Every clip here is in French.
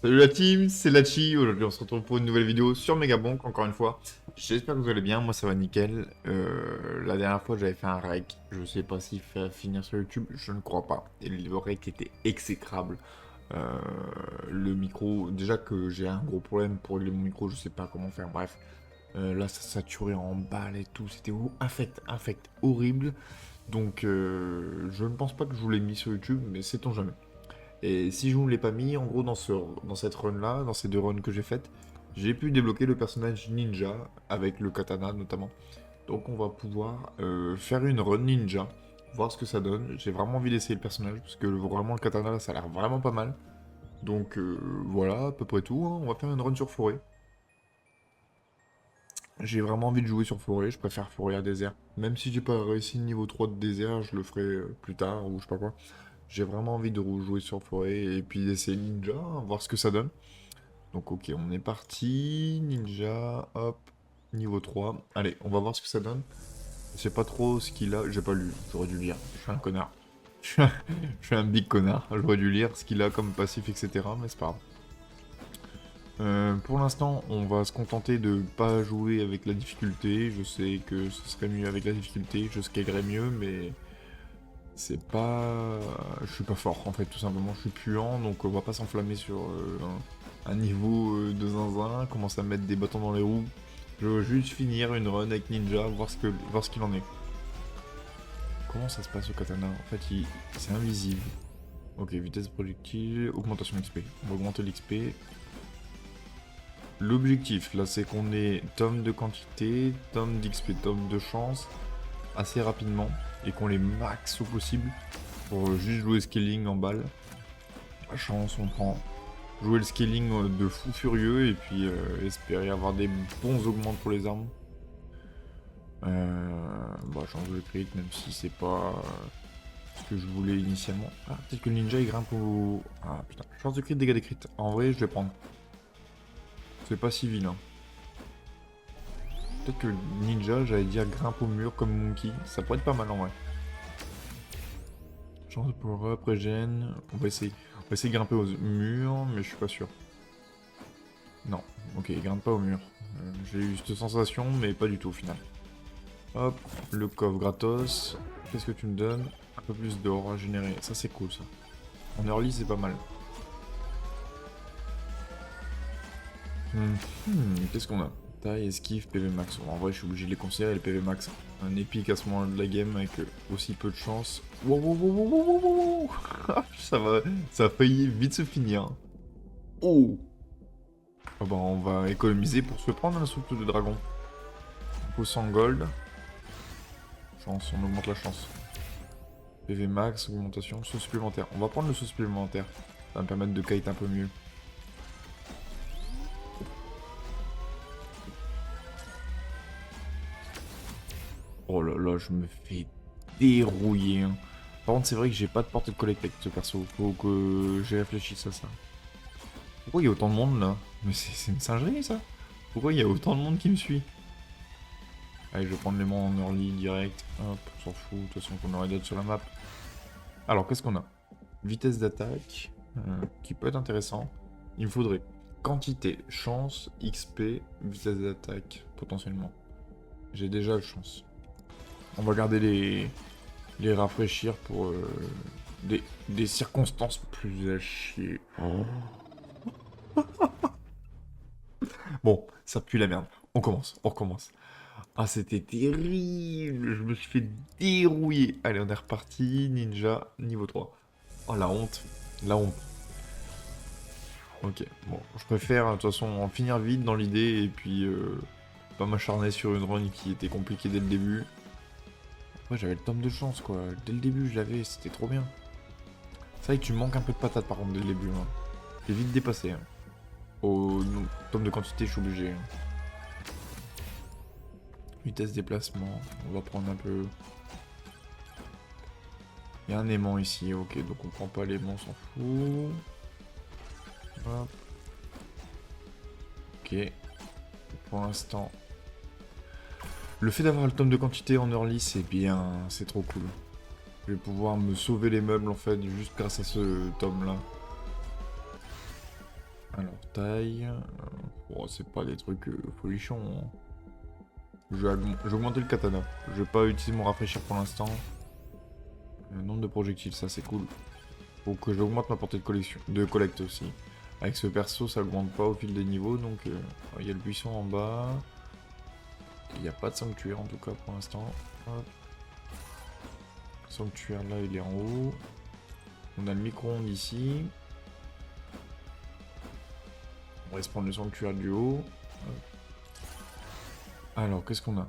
Salut la team, c'est Lachi. Aujourd'hui, on se retrouve pour une nouvelle vidéo sur Megabonk, encore une fois. J'espère que vous allez bien, moi ça va nickel. La dernière fois, j'avais fait un rec. Je sais pas s'il fait finir sur YouTube, je ne crois pas. Et le rec était exécrable. Euh, le micro, déjà que j'ai un gros problème pour régler mon micro, je sais pas comment faire. Bref, là ça saturait en balle et tout. C'était infect, horrible. Donc, je ne pense pas que je vous l'ai mis sur YouTube, mais sait-on jamais. Et si je ne vous l'ai pas mis, en gros, dans cette run-là, dans ces deux runs que j'ai faites, j'ai pu débloquer le personnage ninja, avec le katana notamment. Donc on va pouvoir faire une run ninja, voir ce que ça donne. J'ai vraiment envie d'essayer le personnage, parce que vraiment le katana, là, ça a l'air vraiment pas mal. Donc voilà, à peu près tout, hein. On va faire une run sur forêt. J'ai vraiment envie de jouer sur forêt, je préfère forêt à désert. Même si j'ai pas réussi le niveau 3 de désert, je le ferai plus tard, ou je sais pas quoi. J'ai vraiment envie de jouer sur forêt et puis d'essayer ninja, hein, voir ce que ça donne. Donc ok, on est parti. Ninja, hop, niveau 3. Allez, on va voir ce que ça donne. Je sais pas trop ce qu'il a. J'ai pas lu, j'aurais dû lire. Je suis un connard. Je suis un big connard. J'aurais dû lire ce qu'il a comme passif, etc. Mais c'est pas grave. Pour l'instant, on va se contenter de pas jouer avec la difficulté. Je sais que ce serait mieux avec la difficulté. Je scalerais mieux, mais c'est pas... Je suis pas fort, en fait, tout simplement. Je suis puant, donc on va pas s'enflammer sur un niveau de zinzin, commencer à mettre des bâtons dans les roues. Je veux juste finir une run avec Ninja, voir ce qu'il en est. Comment ça se passe au katana? En fait, c'est invisible. Ok, vitesse projectile, augmentation d'XP. On va augmenter l'XP. L'objectif, là, c'est qu'on ait tome de quantité, tome d'XP, tome de chance, assez rapidement, et qu'on les max au possible, pour juste jouer scaling en balle. La chance, on prend. Jouer le scaling de fou furieux, et puis espérer avoir des bons augments pour les armes. Bah, change de crit, même si c'est pas ce que je voulais initialement. Ah, peut-être que le ninja il grimpe au... Ah putain, chance de crit, dégâts des crits. En vrai, je vais prendre. C'est pas si vilain. Peut-être que le ninja, j'allais dire grimpe au mur comme Monkey. Ça pourrait être pas mal en vrai. Chance de power up, régène. On va essayer. On va essayer de grimper au mur, mais je suis pas sûr. Non, ok, il grimpe pas au mur. J'ai eu cette sensation, mais pas du tout au final. Hop, le coffre gratos. Qu'est-ce que tu me donnes? Un peu plus d'or à générer. Ça, c'est cool, ça. En early, c'est pas mal. Qu'est-ce qu'on a? Taille, esquive, PV max. Bon, en vrai, je suis obligé de les considérer, les PV max. Un épique à ce moment de la game avec aussi peu de chance. Wow, wow, wow, wow, wow, wow, wow. Ça a failli vite se finir. Oh! Ah bah, on va économiser pour se prendre un souffle de dragon. Coup 100 gold. Chance, on augmente la chance. PV max, augmentation, saut supplémentaire. On va prendre le saut supplémentaire. Ça va me permettre de kite un peu mieux. Oh là là, je me fais dérouiller, hein. Par contre, c'est vrai que j'ai pas de portée de collecte avec ce perso. Faut que j'y réfléchisse à ça. Pourquoi il y a autant de monde là? Mais c'est une singerie ça? Pourquoi il y a autant de monde qui me suit? Allez, je vais prendre les mains en early direct. Hop, on s'en fout. De toute façon, qu'on aurait d'autres sur la map. Alors, qu'est-ce qu'on a? Vitesse d'attaque, qui peut être intéressant. Il me faudrait quantité, chance, XP, vitesse d'attaque, potentiellement. J'ai déjà le chance. On va garder les rafraîchir pour des circonstances plus à chier. Oh. Bon, ça pue la merde. On commence, on recommence. Ah, c'était terrible. Je me suis fait dérouiller. Allez, on est reparti. Ninja, niveau 3. Oh, la honte. La honte. Ok, bon, je préfère de toute façon en finir vite dans l'idée et puis pas m'acharner sur une run qui était compliquée dès le début. Ouais, j'avais le tome de chance quoi, dès le début je l'avais, c'était trop bien. C'est vrai que tu manques un peu de patate par contre dès le début. Hein. T'es vite dépassé. Hein. Au tome de quantité, je suis obligé. Hein. Vitesse déplacement, on va prendre un peu. Il y a un aimant ici, ok, donc on prend pas l'aimant, on s'en fout. Hop. Ok. Pour l'instant. Le fait d'avoir le tome de quantité en early, c'est bien, c'est trop cool. Je vais pouvoir me sauver les meubles en fait, juste grâce à ce tome là. Alors, taille. Oh, c'est pas des trucs folichons. Hein. Je vais augmenter le katana. Je vais pas utiliser mon rafraîchir pour l'instant. Le nombre de projectiles, ça c'est cool. Faut que j'augmente ma portée de collecte aussi. Avec ce perso, ça augmente pas au fil des niveaux, donc il y a le buisson en bas. Il n'y a pas de sanctuaire en tout cas pour l'instant. Sanctuaire là, il est en haut. On a le micro-ondes ici. On va se prendre le sanctuaire du haut. Alors, qu'est-ce qu'on a?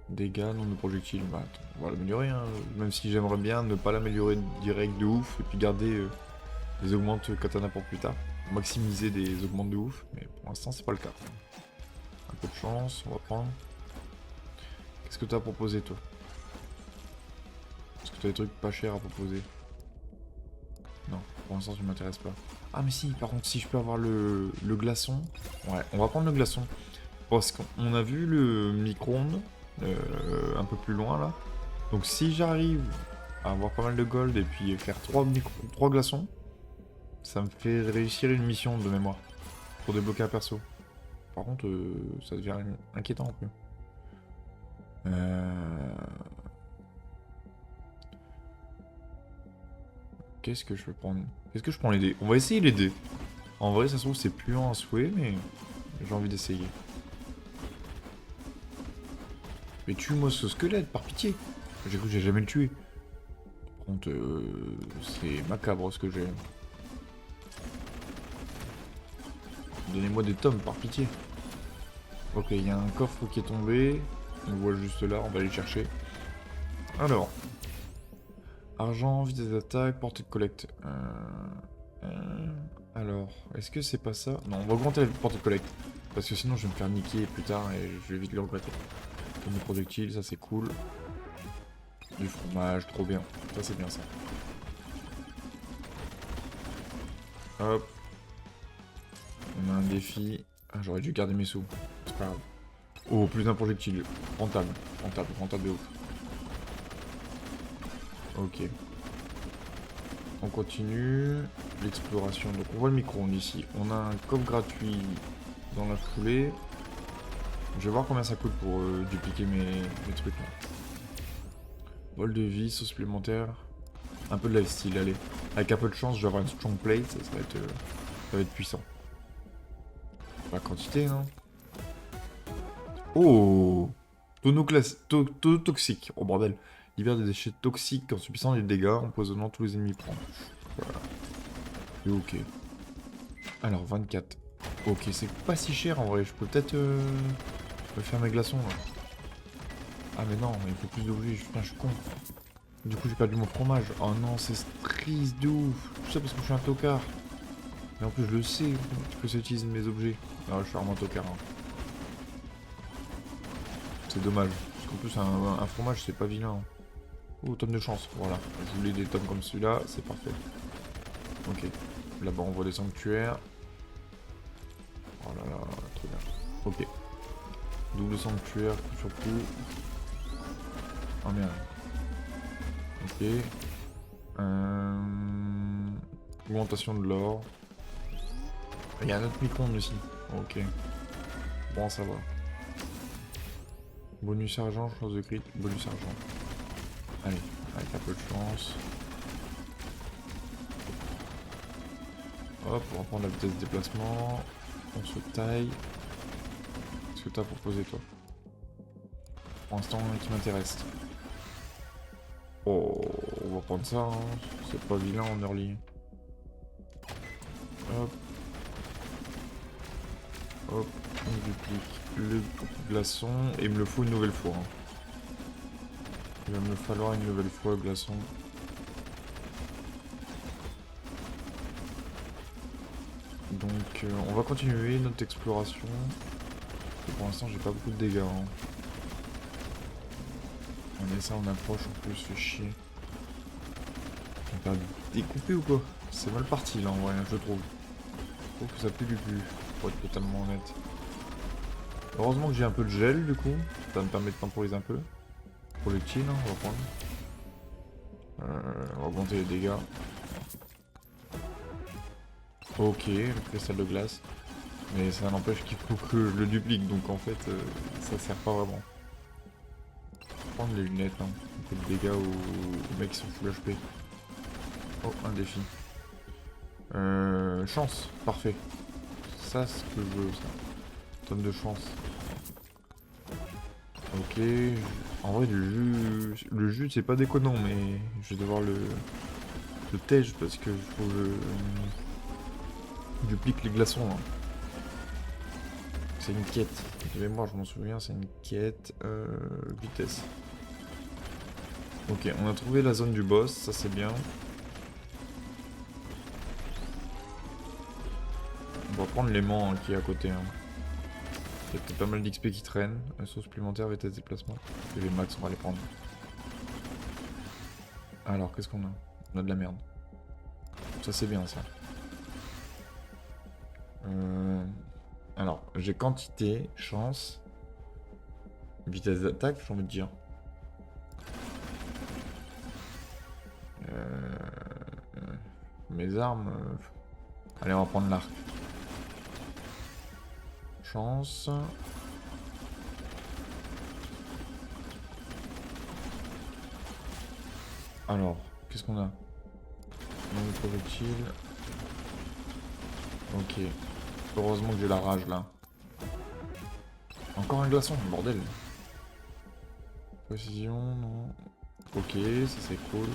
Dégâts, nombre de projectiles. Bah, attends, on va l'améliorer, hein. Même si j'aimerais bien ne pas l'améliorer direct de ouf et puis garder des augmentes katana pour plus tard. Maximiser des augmentes de ouf, mais pour l'instant, c'est pas le cas. Un peu de chance, on va prendre. Qu'est-ce que tu as à proposer, toi? Est-ce que tu as des trucs pas chers à proposer? Non, pour l'instant, tu m'intéresses pas. Ah, mais si, par contre, si je peux avoir le glaçon. Ouais, on va prendre le glaçon. Parce qu'on a vu le micro-ondes un peu plus loin là. Donc si j'arrive à avoir pas mal de gold et puis faire 3 glaçons, ça me fait réussir une mission de mémoire pour débloquer un perso. Par contre, ça devient inquiétant un peu. Qu'est-ce que je peux prendre? Qu'est-ce que je prends les dés? On va essayer les dés. En vrai, ça se trouve, c'est puant à souhait, mais j'ai envie d'essayer. Mais tue-moi ce squelette, par pitié. J'ai cru que j'ai jamais le tué. Par contre, c'est macabre ce que j'ai. Donnez-moi des tomes, par pitié. Ok, il y a un coffre qui est tombé. On le voit juste là, on va aller chercher. Alors. Argent, vitesse d'attaque, portée de collecte. Alors, est-ce que c'est pas ça? Non, on va augmenter la portée de collecte. Parce que sinon je vais me faire niquer plus tard et je vais vite le regretter. Comme des projectiles, ça c'est cool. Du fromage, trop bien. Ça c'est bien ça. Hop. On a un défi. Ah, j'aurais dû garder mes sous. C'est pas grave. Oh, plus d'un projectile. Rentable. Rentable, rentable de ouf. Ok. On continue. L'exploration. Donc on voit le micro-ondes ici. On a un coffre gratuit dans la foulée. Je vais voir combien ça coûte pour dupliquer mes trucs là. Bol de vie, sauce supplémentaire. Un peu de lifestyle, allez. Avec un peu de chance, je vais avoir une strong plate, ça va être puissant. La quantité, non? Oh! Tonneau toxique. Oh bordel. Libère des déchets toxiques en subissant des dégâts, empoisonnant tous les ennemis prendre. Voilà. Et ok. Alors, 24. Ok, c'est pas si cher en vrai. Je peux peut-être faire mes glaçons là. Ah mais non, il faut plus d'objets. Putain, je suis con. Du coup, j'ai perdu mon fromage. Oh non, c'est triste de ouf. Tout ça parce que je suis un tocard. Mais en plus, je le sais que ça utilise mes objets. Alors, je suis vraiment un tocard. Hein. C'est dommage. Parce qu'en plus, un fromage, c'est pas vilain. Hein. Oh, tome de chance. Voilà. Je voulais des tomes comme celui-là. C'est parfait. Ok. Là-bas, on voit des sanctuaires. Oh là là, trop bien. Ok. Double sanctuaire, coup sur coup. Oh merde. Ok. Augmentation de l'or. Il y a un autre micro-ondes aussi. Ok. Bon, ça va. Bonus argent, chance de crit, bonus argent. Allez, avec un peu de chance. Hop, on va prendre la vitesse de déplacement. On se taille. Qu'est-ce que t'as proposé toi? Pour l'instant, qui m'intéresse. Oh, on va prendre ça. Hein. C'est pas vilain en early. Hop. Hop, on duplique le glaçon et il me le faut une nouvelle fois. Hein. Il va me falloir une nouvelle fois le glaçon. Donc on va continuer notre exploration. Et pour l'instant j'ai pas beaucoup de dégâts. Hein. On est ça, on approche en plus, fait chier. On va découper ou quoi? C'est mal parti là en vrai, je trouve. Je trouve que ça pue du cul, pour être totalement honnête. Heureusement que j'ai un peu de gel du coup, ça va me permet de temporiser un peu. Projectile, hein, on va prendre. On va augmenter les dégâts. Ok, le cristal de glace. Mais ça n'empêche qu'il faut que je le duplique, donc en fait, ça sert pas vraiment. Prendre les lunettes, hein. On fait des dégâts aux mecs qui sont full HP. Oh, un défi. Chance, parfait. Ça, c'est ce que je veux, ça. Tonne de chance. Ok. En vrai, le jus, c'est pas déconnant, mais je vais devoir le tège parce que il faut que je duplique les glaçons. Hein. C'est une quête. De mémoire, je m'en souviens, c'est une quête. Vitesse. Ok, on a trouvé la zone du boss, ça c'est bien. On va prendre l'aimant qui est à côté. Hein. Il y a peut-être pas mal d'XP qui traînent. Un saut supplémentaire, vitesse de déplacement. Et les max, on va les prendre. Alors, qu'est-ce qu'on a? On a de la merde. Ça c'est bien ça. Alors, j'ai quantité, chance, vitesse d'attaque, j'ai envie de dire. Mes armes... Allez, on va prendre l'arc. Chance. Alors, qu'est-ce qu'on a? Non, le projectile. Ok. Heureusement que j'ai la rage là. Encore un glaçon, bordel. Précision, non. Ok, ça c'est cool.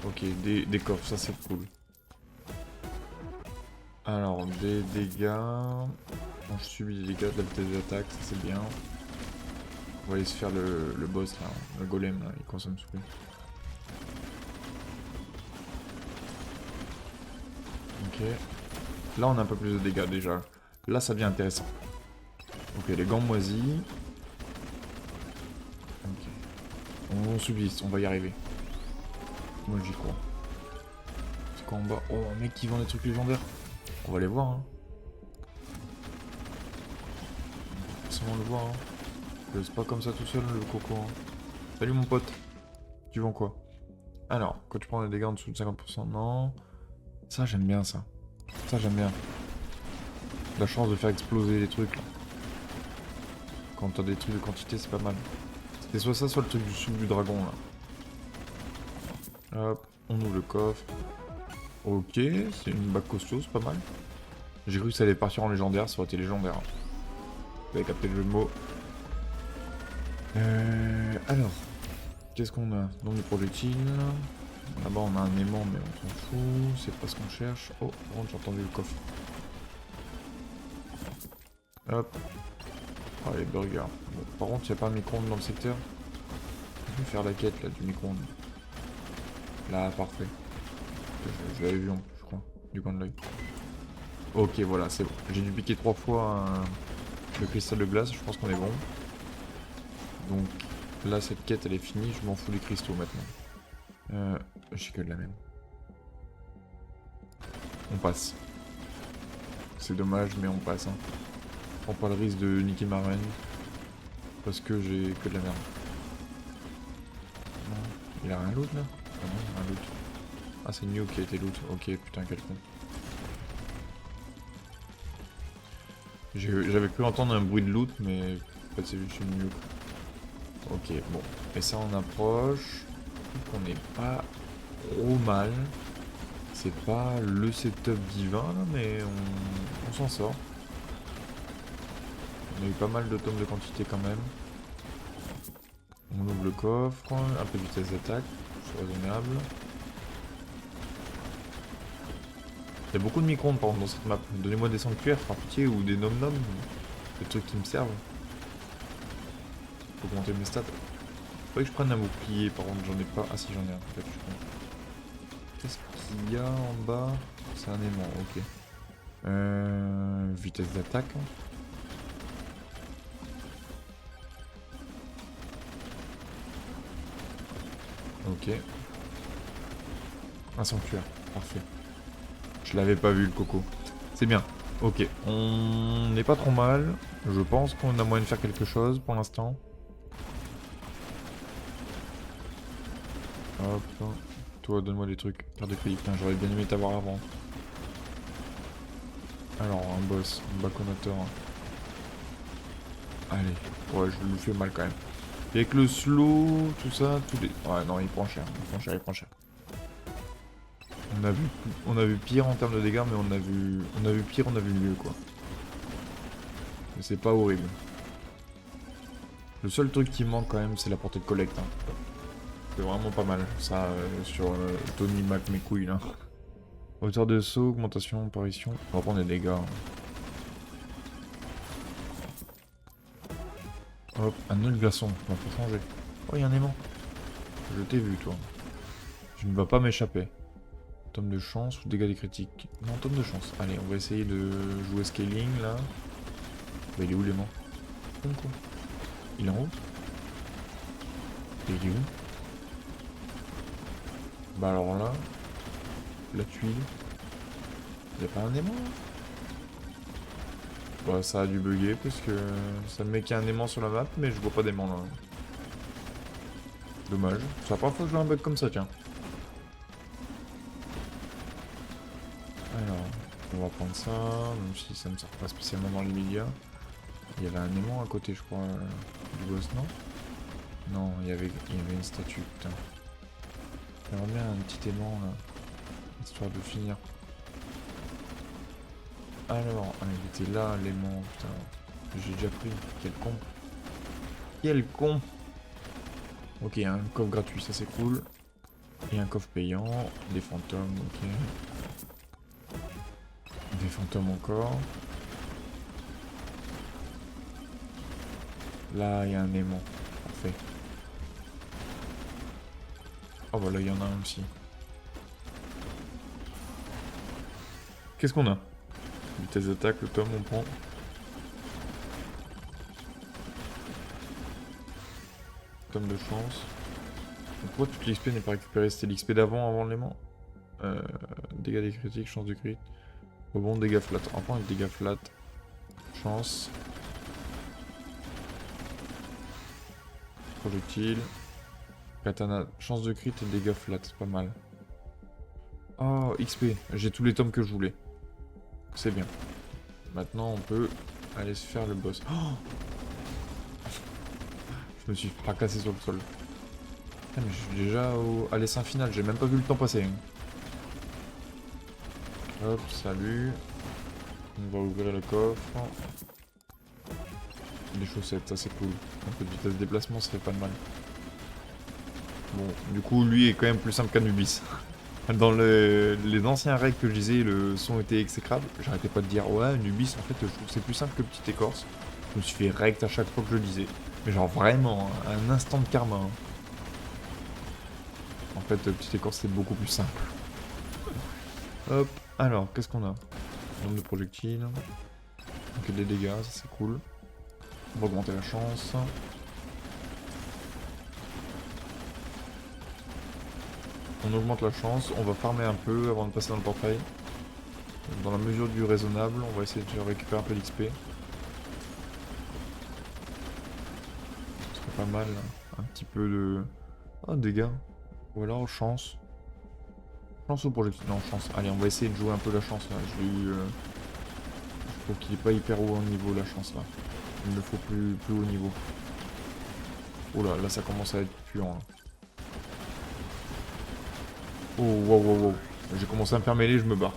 Ok, des coffres, ça c'est cool. Alors, des dégâts. Quand je subis des dégâts de la vitesse d'attaque, ça c'est bien. On va aller se faire le boss là, le golem là, il consomme sous. Ok. Là on a un peu plus de dégâts déjà. Là ça devient intéressant. Ok, les gants moisis. Ok. On subsiste, on va y arriver. Moi j'y crois. C'est quoi en bas? Oh, un mec qui vend des trucs légendaires. On va les voir, hein. Forcément le voir, hein. Je laisse pas comme ça tout seul le coco, hein. Salut mon pote. Tu vends quoi? Alors, quand tu prends des dégâts en dessous de 50%, non. Ça j'aime bien ça. Ça j'aime bien. La chance de faire exploser les trucs là. Quand t'as des trucs de quantité, c'est pas mal. C'était soit ça, soit le truc du sub du dragon là. Hop, on ouvre le coffre. Ok, c'est une bague costaud, c'est pas mal. J'ai cru que ça allait partir en légendaire, ça aurait été légendaire. Vous avez capté le jeu de mots. Alors, qu'est-ce qu'on a? Donc les projectiles. Là-bas on a un aimant mais on s'en fout, c'est pas ce qu'on cherche. Oh, par contre j'ai entendu le coffre. Hop. Ah les burgers. Bon, par contre il n'y a pas un micro-ondes dans le secteur. Je vais faire la quête là du micro-ondes. Là, parfait. Je l'avais vu en plus je crois, du coin de l'œil. Ok voilà, c'est bon. J'ai dû piquer 3 fois le cristal de glace, je pense qu'on est bon. Donc là cette quête elle est finie, je m'en fous des cristaux maintenant. J'ai que de la merde. On passe. C'est dommage, mais on passe. Hein. On prend pas le risque de niquer ma reine. Parce que j'ai que de la merde. Non. Il a rien loot là? Ah non, il a rien loot. Ah, c'est New qui a été loot. Ok, putain, quel con. J'avais cru entendre un bruit de loot, mais en fait, c'est juste une New. Ok, bon. Et ça, on approche. On n'est pas trop mal. C'est pas le setup divin, là, mais on s'en sort. On a eu pas mal de tomes de quantité quand même. On ouvre le coffre, un peu de vitesse d'attaque, c'est raisonnable. Il y a beaucoup de micro-ondes par exemple dans cette map. Donnez-moi des sanctuaires par pitié ou des nom-nom. Des trucs qui me servent. Faut augmenter mes stats. Faudrait que je prenne un bouclier, par contre j'en ai pas. Ah si j'en ai un, peut-être je prends. Qu'est-ce qu'il y a en bas? C'est un aimant, ok. Vitesse d'attaque. Ok. Un sanctuaire, parfait. Je l'avais pas vu le coco. C'est bien. Ok, on n'est pas trop mal. Je pense qu'on a moyen de faire quelque chose pour l'instant. Hop. Toi, donne-moi des trucs. Carte de crédit. Putain, j'aurais bien aimé t'avoir avant. Alors, un boss, un baconator. Allez. Ouais, je lui fais mal quand même. Et avec le slow, tout ça, tous les... Ouais, non, il prend cher. Il prend cher, il prend cher. On a vu pire en termes de dégâts, mais on a vu pire, on a vu mieux, quoi. Mais c'est pas horrible. Le seul truc qui manque quand même, c'est la portée de collecte. Hein. C'est vraiment pas mal, ça, sur Tony Mac mes couilles, là. Hauteur de saut, augmentation, apparition. On va prendre des dégâts. Hein. Hop, un autre glaçon, on va pas changer. Oh, il y a un aimant. Je t'ai vu, toi. Tu ne vas pas m'échapper. Tome de chance ou dégâts des critiques? Non, tome de chance. Allez, on va essayer de jouer scaling, là. Bah, il est où l'aimant? Il est en haut? Et il est où? Bah alors là... La tuile... Y'a pas un aimant là? Bah ça a dû bugger parce que ça me met qu'il y a un aimant sur la map mais je vois pas d'aimant là. Dommage. C'est la première fois que je vois un bug comme ça, tiens. Alors, on va prendre ça, même si ça ne sert pas spécialement dans l'immédiat. Il y avait un aimant à côté je crois du boss, non? Non, il y avait une statue, putain. J'aimerais bien un petit aimant là, histoire de finir. Alors, il était là l'aimant, putain. J'ai déjà pris, quel con. Quel con. Ok, un coffre gratuit, ça c'est cool. Et un coffre payant, des fantômes, ok. Des fantômes encore. Là, il y a un aimant, parfait. Oh bah là, il y en a un aussi. Qu'est-ce qu'on a? Vitesse d'attaque, le tome, on prend. Tome de chance. Pourquoi toute l'XP n'est pas récupérée? C'était l'XP d'avant, avant l'aimant. Dégâts des critiques, chance de crit. Bon, dégâts flat. On prend avec dégâts flat. Chance. Projectile. Katana. Chance de crit et dégâts flat. C'est pas mal. Oh, XP. J'ai tous les tomes que je voulais. C'est bien. Maintenant, on peut aller se faire le boss. Oh, je me suis fracassé sur le sol. Ah, mais je suis déjà à l'essaim final. J'ai même pas vu le temps passer. Hop, salut. On va ouvrir le coffre. Les chaussettes, ça c'est cool. Un peu de vitesse de déplacement serait pas mal. Bon, du coup, lui est quand même plus simple qu'Anubis. Dans les anciens raids que je disais, le son était exécrable. J'arrêtais pas de dire, ouais, Anubis, en fait, je trouve que c'est plus simple que Petite Écorce. Je me suis fait rect à chaque fois que je le disais. Mais genre vraiment, hein, un instant de karma. Hein. En fait, Petite Écorce, c'est beaucoup plus simple. Hop, alors, qu'est-ce qu'on a? Nombre de projectiles. Ok, des dégâts, ça c'est cool. On va augmenter la chance. On augmente la chance, on va farmer un peu avant de passer dans le portail. Dans la mesure du raisonnable, on va essayer de récupérer un peu d'XP. Ce serait pas mal, un petit peu de... Oh, dégâts. Ou alors chance. Chance ou projectile? Non, chance. Allez, on va essayer de jouer un peu la chance là. Je l'ai eu... Je trouve qu'il est pas hyper haut en niveau la chance là. Il me faut plus haut niveau. Oh là, là ça commence à être puant. Là. Oh, wow, wow, wow. J'ai commencé à me faire mêler, je me barre.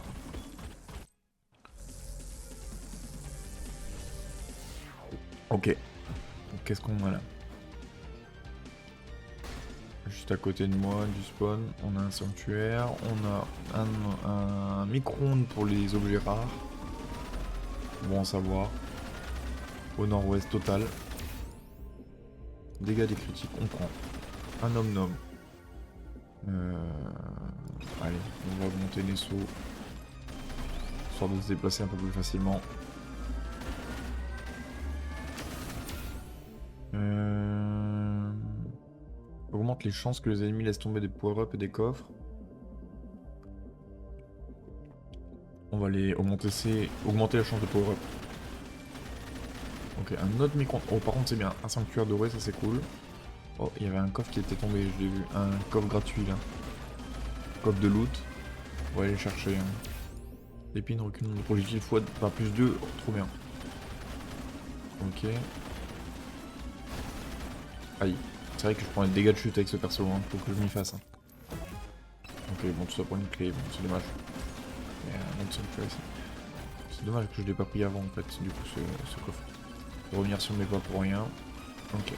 Ok. Qu'est-ce qu'on a là? Juste à côté de moi, du spawn, on a un sanctuaire, on a un micro-ondes pour les objets rares. Bon à savoir. Au nord-ouest total. Dégâts des critiques, on prend. Un nom-nom. Allez, on va augmenter les sauts. Histoire de se déplacer un peu plus facilement. Augmente les chances que les ennemis laissent tomber des power-up et des coffres. On va les augmenter, augmenter la chance de power-up. Ok, un autre micro. Oh, par contre, c'est bien. Un sanctuaire doré, ça c'est cool. Oh, il y avait un coffre qui était tombé, je l'ai vu. Un coffre gratuit là. Coffre de loot. On va aller chercher. L'épine recule le projectile fois pas plus 2. Oh, trop bien. Ok. Aïe. C'est vrai que je prends des dégâts de chute avec ce perso, hein. Faut que je m'y fasse. Hein. Ok, bon, tout ça pour une clé, bon, c'est dommage. Il y a un autre sanctuaire ici. C'est dommage que je l'ai pas pris avant en fait, du coup, ce coffre. Je vais revenir sur mes pas pour rien. Ok.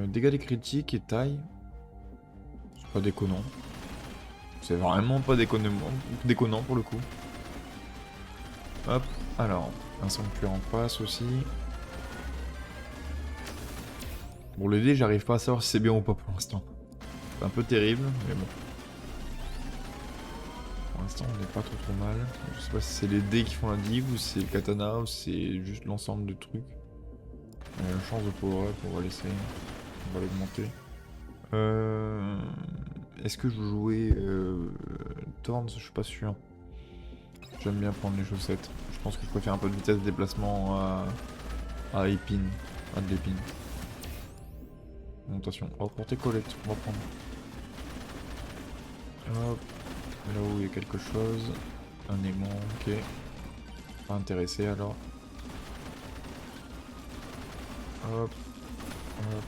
Dégâts des critiques et taille. C'est pas déconnant. C'est vraiment pas déconnant pour le coup. Hop, alors, un sanctuaire en face aussi. Bon, les dés, j'arrive pas à savoir si c'est bien ou pas pour l'instant. C'est un peu terrible, mais bon. Pour l'instant, on n'est pas trop mal. Je sais pas si c'est les dés qui font la div ou si c'est le katana ou si c'est juste l'ensemble de trucs. Chance de power up, on va laisser. On va l'augmenter. Est-ce que je jouais Thorns? Je suis pas sûr. J'aime bien prendre les chaussettes. Je pense que je préfère un peu de vitesse de déplacement à épine. À de l'épine. Bon, attention. Oh, portée collecte, on va prendre. Hop. Là où il y a quelque chose. Un aimant, ok. Pas intéressé alors. Hop. Hop.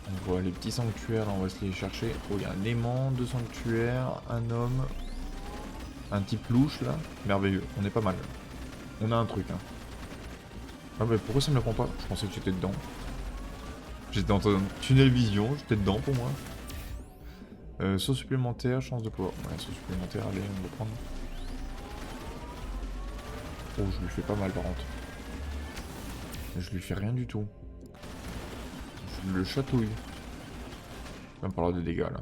On voit les petits sanctuaires, là on va se les chercher. Oh, il y a un aimant, 2 sanctuaires, un homme. Un type louche là. Merveilleux, on est pas mal. On a un truc, hein. Ah mais pourquoi ça me le prend pas? Je pensais que tu étais dedans. J'étais en tunnel vision, j'étais dedans pour moi. Saut supplémentaire, chance de pouvoir. Ouais, saut supplémentaire, allez, on va prendre. Oh, je lui fais pas mal par contre. Je lui fais rien du tout. Je le chatouille. Il va me falloir de dégâts là.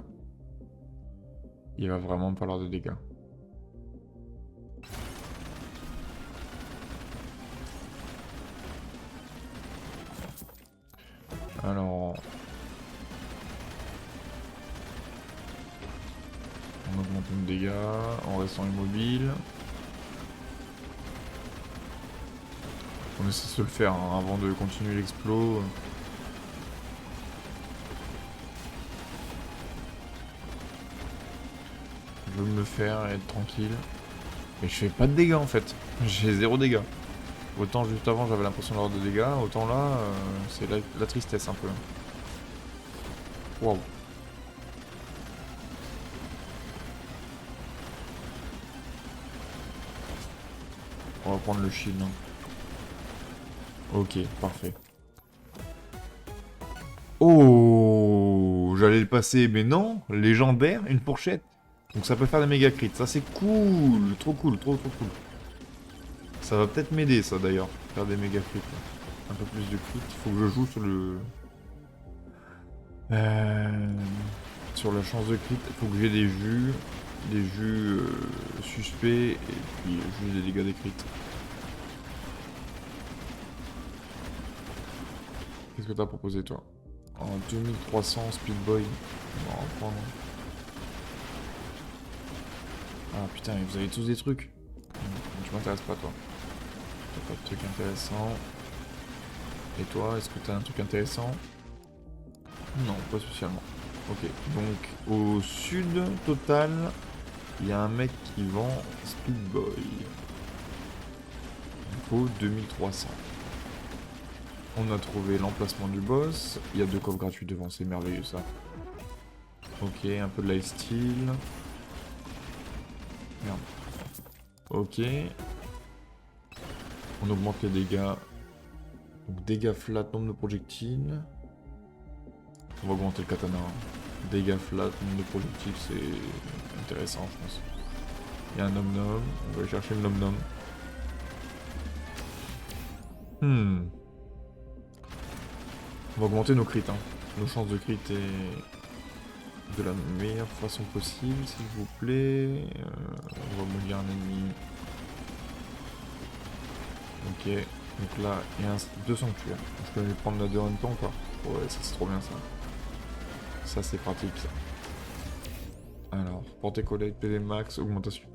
Il va vraiment me falloir de dégâts. Alors... on augmente nos dégâts en restant immobile. On essaie de se le faire hein, avant de continuer l'explos. Je veux me le faire et être tranquille. Mais je fais pas de dégâts en fait. J'ai 0 dégâts. Autant juste avant j'avais l'impression d'avoir de dégâts, autant là c'est la tristesse un peu. Waouh. On va prendre le shield. Hein. Ok, parfait. Oh, j'allais le passer, mais non, légendaire, une fourchette. Donc ça peut faire des méga crits, ça c'est cool, trop cool, trop cool. Ça va peut-être m'aider ça d'ailleurs, faire des méga crits. Un peu plus de crits, il faut que je joue sur le... sur la chance de crit, il faut que j'ai des jus suspects et puis juste des dégâts des crits. Qu'est-ce que t'as proposé toi? En 2300 Speed Boy, on va en prendre. Ah putain, vous avez tous des trucs. Tu m'intéresses pas toi. T'as pas de truc intéressant. Et toi, est-ce que t'as un truc intéressant? Non, pas spécialement. Ok, donc au sud total, il y a un mec qui vend Speed Boy. Il faut 2300. On a trouvé l'emplacement du boss. Il y a 2 coffres gratuits devant, c'est merveilleux ça. Ok, un peu de lifesteal. Merde. Ok. On augmente les dégâts. Donc dégâts flat, nombre de projectiles. On va augmenter le katana. Dégâts flat, nombre de projectiles, c'est intéressant je pense. Il y a un nom-nom. On va aller chercher le nom-nom. On va augmenter nos crits, hein. Nos chances de crit et de la meilleure façon possible, s'il vous plaît. On va mouiller un ennemi. Ok, donc là, il y a 2 sanctuaires. Je peux aller prendre la 2 en même temps ou pas? Ouais, ça c'est trop bien ça. Ça c'est pratique ça. Alors, portée collecte, PV max, augmentation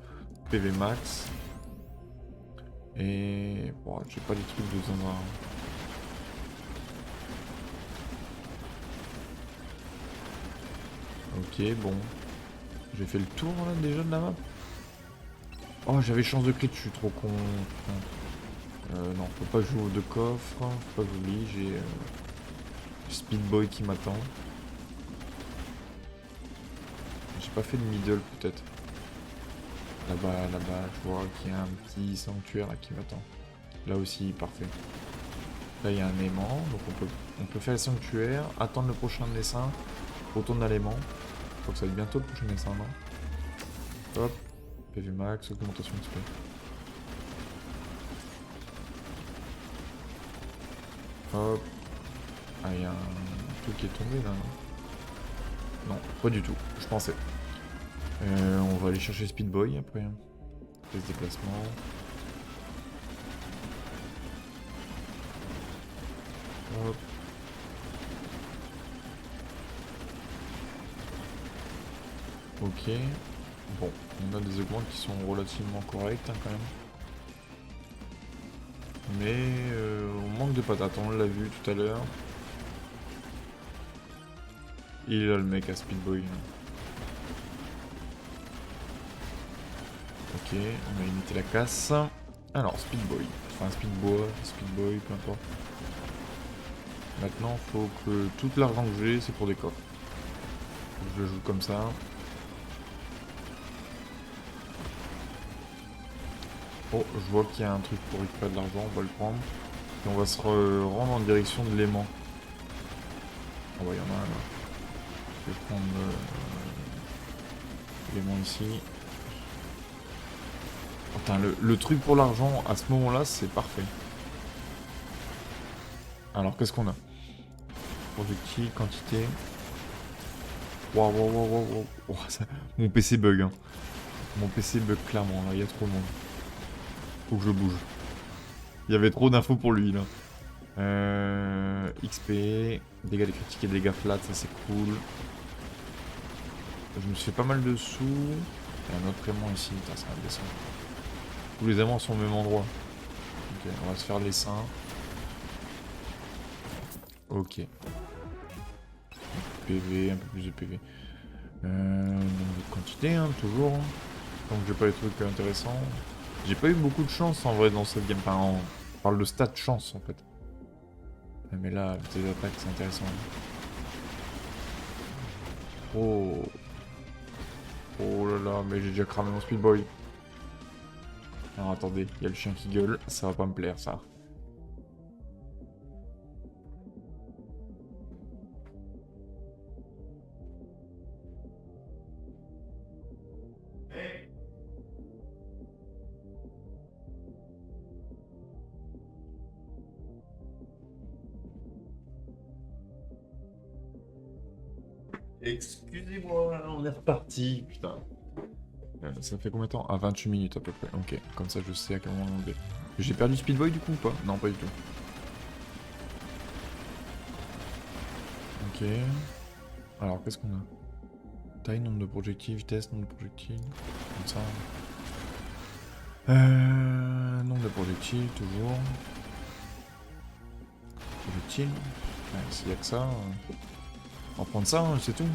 PV max. Et... bon, j'ai pas des trucs de zinzin. Ok, bon. J'ai fait le tour là déjà de la map. Oh, j'avais chance de crit, je suis trop con. Non, faut pas jouer aux deux coffres. Faut pas que j'oublie, j'ai Speed Boy qui m'attend. J'ai pas fait de middle peut-être. Là-bas, je vois qu'il y a un petit sanctuaire là qui m'attend. Là aussi, parfait. Là, il y a un aimant, donc on peut faire le sanctuaire, attendre le prochain dessin, retourner à l'aimant. Je crois que ça va être bientôt le prochain dessin, non? Hop, PV max, augmentation XP. Hop. Ah, il y a un truc qui est tombé là, non? Non, pas du tout, je pensais. On va aller chercher Speed Boy après. Test déplacement. Hop. Ok. Bon, on a des augmentes qui sont relativement correctes hein, quand même. Mais on manque de patates, on l'a vu tout à l'heure. Il est là le mec à Speed Boy. Ok, on a limité la casse. Alors, Speed Boy. Enfin, Speed Boy, peu importe. Maintenant, faut que tout l'argent que j'ai, c'est pour des coffres. Je le joue comme ça. Oh, je vois qu'il y a un truc pour récupérer de l'argent, on va le prendre. Et on va se rendre en direction de l'aimant. Ah bah, il y en a un là. Je vais prendre l'aimant ici. Putain, le truc pour l'argent, à ce moment-là, c'est parfait. Alors, qu'est-ce qu'on a? Projectile, quantité. Waouh. Oh, mon PC bug, hein. Mon PC bug clairement, là, il y a trop de monde. Faut que je bouge. Il y avait trop d'infos pour lui, là. XP, dégâts des critiques et dégâts flat, ça c'est cool. Je me suis fait pas mal de sous. Il y a un autre aimant ici, putain, ça va descendre. Tous les aimants sont au même endroit. Ok, on va se faire les seins. Ok. PV, un peu plus de PV. Nombre de quantité, hein, toujours. Donc j'ai pas les trucs intéressants. J'ai pas eu beaucoup de chance en vrai dans cette game. Enfin, on parle de stats chance en fait. Mais là, tes attaques, c'est intéressant. Oh. Oh là là, mais j'ai déjà cramé mon Speed Boy. Alors attendez, il y a le chien qui gueule, ça va pas me plaire ça. Excusez-moi, on est reparti, putain. Ça fait combien de temps? Ah, 28 minutes à peu près. Ok, comme ça je sais à quel moment on est. J'ai perdu Speed Boy du coup ou pas? Non, pas du tout. Ok. Alors, qu'est-ce qu'on a? Taille, nombre de projectiles, vitesse, nombre de projectiles. Comme ça. Nombre de projectiles, toujours. Projectiles. Ouais, s'il y a que ça. On va prendre ça, hein, c'est tout.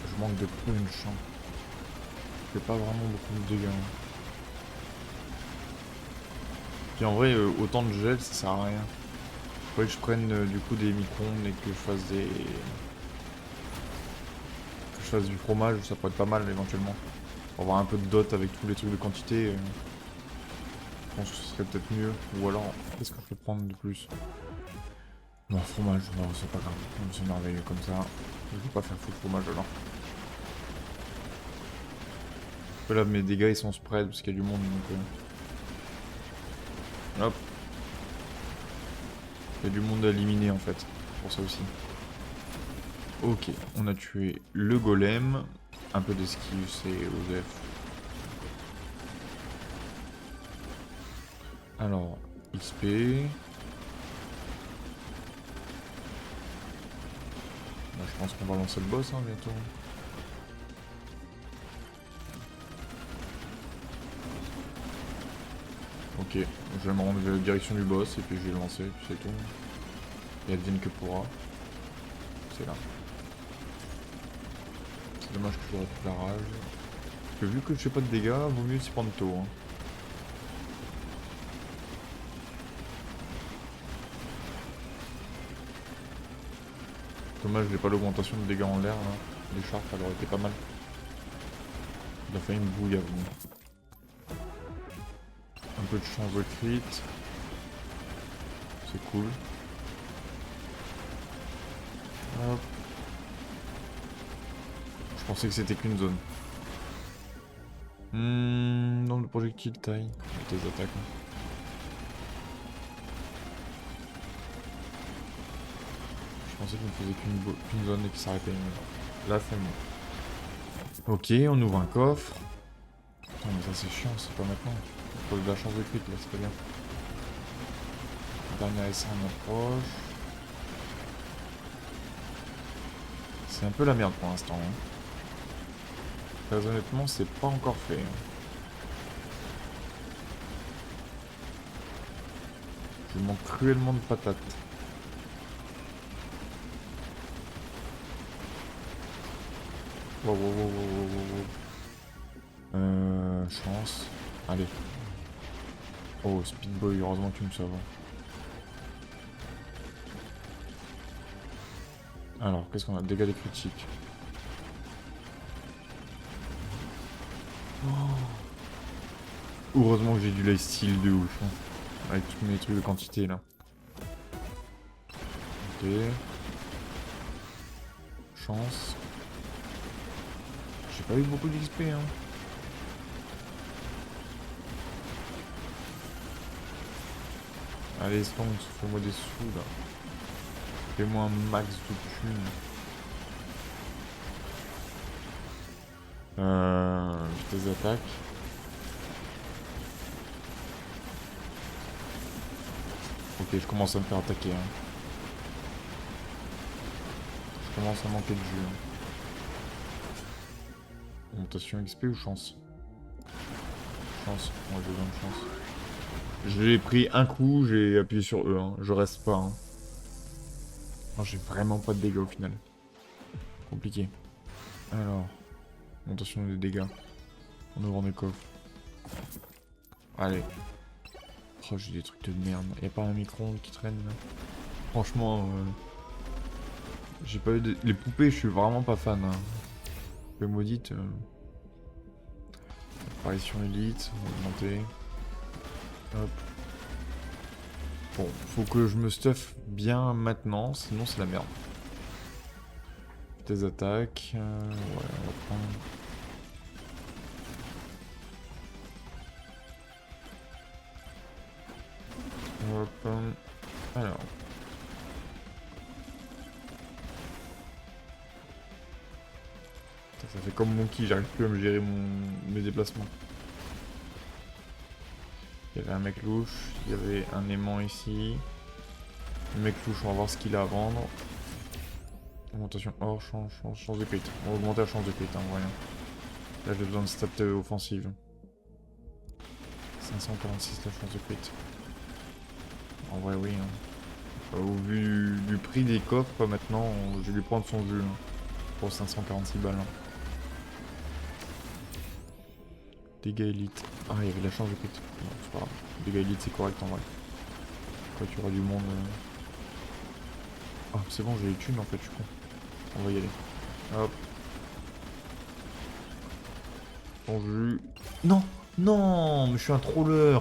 Je manque de punch. Hein. Je fais pas vraiment beaucoup de dégâts. Hein. Puis en vrai, autant de gel, ça sert à rien. Faudrait que je prenne du coup des micro-ondes et que je fasse des... Que je fasse du fromage, ça pourrait être pas mal éventuellement. Pour avoir un peu de dot avec tous les trucs de quantité. Je pense que ce serait peut-être mieux. Ou alors, qu'est-ce qu'on peut prendre de plus? Non, fromage, non, c'est pas grave. C'est merveilleux comme ça. Je vais pas faire full fromage alors. Là, mes dégâts ils sont spread parce qu'il y a du monde donc. Hop. Il y a du monde à éliminer en fait. Pour ça aussi. Ok, on a tué le golem. Un peu d'esquive, c'est Osef. Alors, XP. Là, je pense qu'on va lancer le boss hein, bientôt. Ok, je vais me rendre en direction du boss et puis je vais le lancer, puis c'est tout. Et advienne que pourra. C'est là. C'est dommage que je aurais toute la rage. Parce que vu que je fais pas de dégâts, vaut mieux s'y prendre tôt. Hein. Dommage, j'ai pas l'augmentation de dégâts en l'air là. Les charpes, ça aurait été pas mal. Il a failli me bouiller à vous. Un peu de chance de crit. C'est cool. Hop. Je pensais que c'était qu'une zone. Nombre de projectiles, taille. Tes attaques. Je pensais qu'il ne faisait qu'une zone et qu'il s'arrêtait. Là, c'est bon. Ok, on ouvre un coffre. Non, mais ça, c'est chiant, c'est pas maintenant. Il faut de la chance de crit, là, c'est pas bien. Dernier essai en approche. C'est un peu la merde pour l'instant. Hein. Très honnêtement, c'est pas encore fait. Hein. Je manque cruellement de patates. Wow, wow, wow, wow, wow. Chance. Allez. Oh, Speed Boy, heureusement que tu me sauves. Alors, qu'est-ce qu'on a? Dégâts des critiques. Oh. Heureusement que j'ai du lifesteal de ouf. Hein, avec tous mes trucs de quantité là. Ok. Chance. J'ai pas eu beaucoup d'XP hein. Allez, Stonks, fais-moi des sous là. Fais-moi un max de thunes. Vitesse d'attaque. Ok, je commence à me faire attaquer. Hein. Je commence à manquer de jus. Hein. Augmentation XP ou chance? Chance, moi j'ai besoin de chance. J'ai pris un coup, j'ai appuyé sur E, hein. Je reste pas. Hein. Non, j'ai vraiment pas de dégâts au final. Compliqué. Alors, augmentation des dégâts. On ouvre des coffres. Allez. Oh, j'ai des trucs de merde. Y'a pas un micro-ondes qui traîne là? Franchement, j'ai pas eu de... Les poupées, je suis vraiment pas fan. Hein. Les maudites. Apparition élite, augmenter. Hop. Bon, faut que je me stuff bien maintenant, sinon c'est la merde. Des attaques. Ouais, on va prendre. Hop. Alors. Ça fait comme Monkey, j'arrive plus à me gérer mes déplacements. Il y avait un mec louche, il y avait un aimant ici. Le mec louche, on va voir ce qu'il a à vendre. Augmentation hors, chance de crit. On va augmenter la chance de crit, hein, voyons. Là j'ai besoin de stats offensive. 546 la chance de crit. En vrai oui. Hein. Au vu du prix des coffres, maintenant, je vais lui prendre son jus. Hein, pour 546 balles. Hein. Dégâts élite. Ah, il y avait la chance de crit. Non, c'est pas grave. Dégâts élite, c'est correct en vrai. Quand tu auras du monde. Ah, c'est bon, j'ai les thunes en fait, je suis con. On va y aller. Hop. Ton jus. Non! Non! Mais je suis un troller!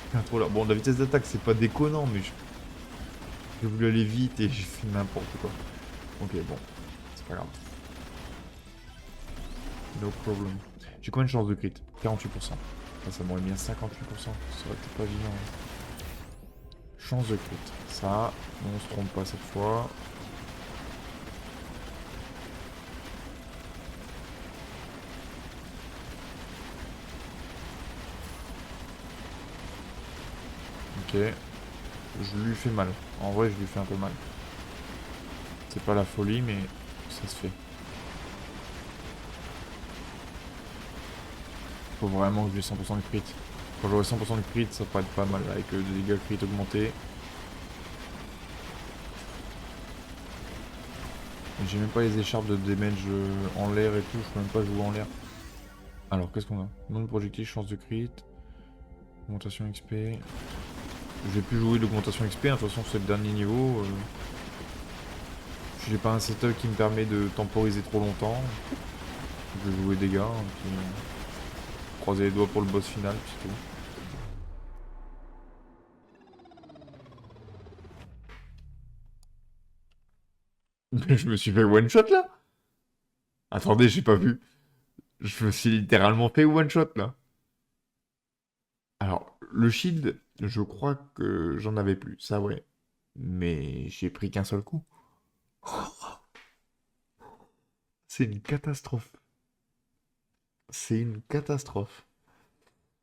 Je suis un troller. Bon, la vitesse d'attaque, c'est pas déconnant, mais j'ai voulu aller vite et j'ai fait n'importe quoi. Ok, bon. C'est pas grave. No problem. J'ai combien de chances de crit? 48%. Ça m'aurait mis à 58%. Ça aurait été pas évident. Hein. Chance de crit. Ça, on se trompe pas cette fois. Ok. Je lui fais mal. En vrai, je lui fais un peu mal. C'est pas la folie, mais ça se fait. Faut vraiment que j'ai 100% de crit. Quand j'aurai 100% de crit, ça pourrait être pas mal avec des dégâts crit augmentés. J'ai même pas les écharpes de damage en l'air et tout, je peux même pas jouer en l'air. Alors, qu'est-ce qu'on a? Nombre de projectiles, chance de crit, augmentation XP. Je vais plus jouer l'augmentation XP, hein, de toute façon c'est le dernier niveau. J'ai pas un setup qui me permet de temporiser trop longtemps. Je vais jouer dégâts, hein, puis croiser les doigts pour le boss final, c'est tout. Mais je me suis fait one shot là? Attendez, j'ai pas vu. Je me suis littéralement fait one shot là. Alors, le shield, je crois que j'en avais plus, ça ouais. Mais j'ai pris qu'un seul coup. C'est une catastrophe. C'est une catastrophe.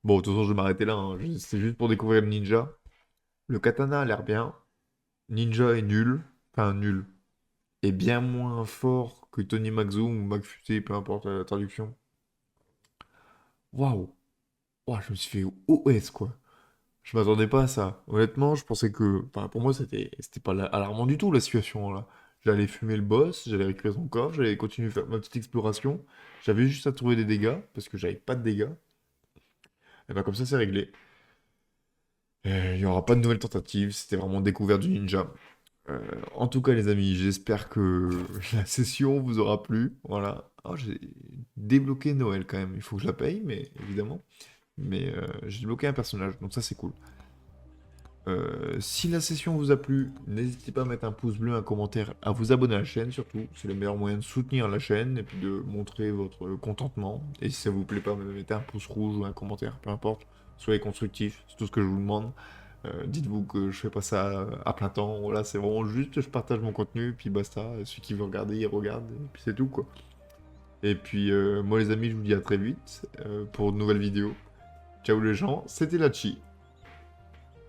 Bon, de toute façon, je vais m'arrêter là, hein. C'est juste pour découvrir le ninja. Le katana a l'air bien. Ninja est nul. Enfin, nul. Est bien moins fort que Tony Maxo ou McFuté, peu importe la traduction. Waouh. Waouh, je me suis fait OS, quoi. Je m'attendais pas à ça. Honnêtement, je pensais que... Enfin, pour moi, c'était pas alarmant du tout, la situation, là. J'allais fumer le boss, j'allais récupérer son corps, j'allais continuer à faire ma petite exploration. J'avais juste à trouver des dégâts, parce que j'avais pas de dégâts. Et bah comme ça, c'est réglé. Il n'y aura pas de nouvelles tentatives, c'était vraiment découvert du ninja. Euh, En tout cas, les amis, j'espère que la session vous aura plu. Voilà. Ah, j'ai débloqué Noël quand même. Il faut que je la paye, mais évidemment. Mais j'ai débloqué un personnage, donc ça c'est cool. Si la session vous a plu, n'hésitez pas à mettre un pouce bleu, un commentaire, à vous abonner à la chaîne surtout. C'est le meilleur moyen de soutenir la chaîne et puis de montrer votre contentement. Et si ça vous plaît pas, mettez un pouce rouge ou un commentaire, peu importe. Soyez constructif, c'est tout ce que je vous demande. Dites-vous que je fais pas ça à plein temps. Voilà, c'est vraiment juste je partage mon contenu, puis basta. Celui qui veut regarder, il regarde, et puis c'est tout quoi. Et puis moi les amis, je vous dis à très vite pour de nouvelles vidéos. Ciao les gens, c'était Lachi.